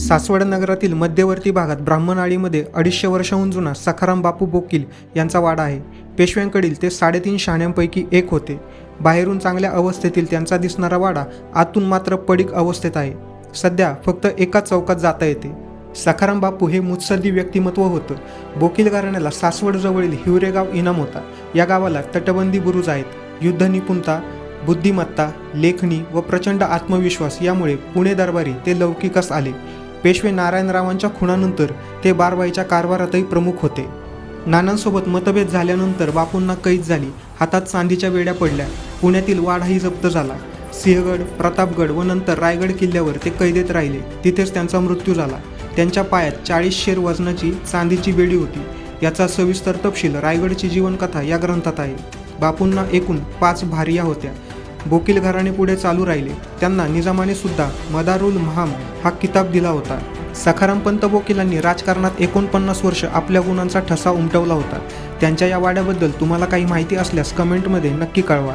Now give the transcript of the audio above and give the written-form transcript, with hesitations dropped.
सासवड नगरातील मध्यवर्ती भागात ब्राह्मणआळीमध्ये 250 वर्षांहून जुना सखाराम बापू बोकील यांचा वाडा आहे. पेशव्यांकडील ते 3.5 शहाण्यांपैकी एक होते. बाहेरून चांगल्या अवस्थेतील त्यांचा दिसणारा वाडा आतून मात्र पडीक अवस्थेत आहे. सध्या फक्त एकाच चौकात जाता येते. सखाराम बापू हे मुत्सद्दी व्यक्तिमत्व होतं. बोकील घराण्याला सासवडजवळील हिवरेगाव इनाम होता. या गावाला तटबंदी बुरुज आहेत. युद्ध निपुणता, बुद्धिमत्ता, लेखणी व प्रचंड आत्मविश्वास यामुळे पुणे दरबारी ते लौकिकास आले. पेशवे नारायणरावांच्या खुनानंतर ते बारबाईच्या कारभारातही प्रमुख होते. नानांसोबत मतभेद झाल्यानंतर बापूंना कैद झाली. हातात चांदीच्या बेड्या पडल्या. पुण्यातील वाडाही जप्त झाला. सिंहगड, प्रतापगड व नंतर रायगड किल्ल्यावर ते कैदेत राहिले. तिथेच त्यांचा मृत्यू झाला. त्यांच्या पायात 40 शेर वजनाची चांदीची बेडी होती. याचा सविस्तर तपशील रायगडची जीवनकथा या ग्रंथात आहे. बापूंना एकूण 5 भार्या होत्या. बोकील घराणे पुढे चालू राहिले. त्यांना निजामाने सुद्धा मदारुल महाम हा किताब दिला होता. सखारामपंत बोकीलांनी राजकारणात 49 वर्ष आपल्या गुणांचा ठसा उमटवला होता. त्यांच्या या वाड्याबद्दल तुम्हाला काही माहिती असल्यास कमेंटमध्ये नक्की कळवा.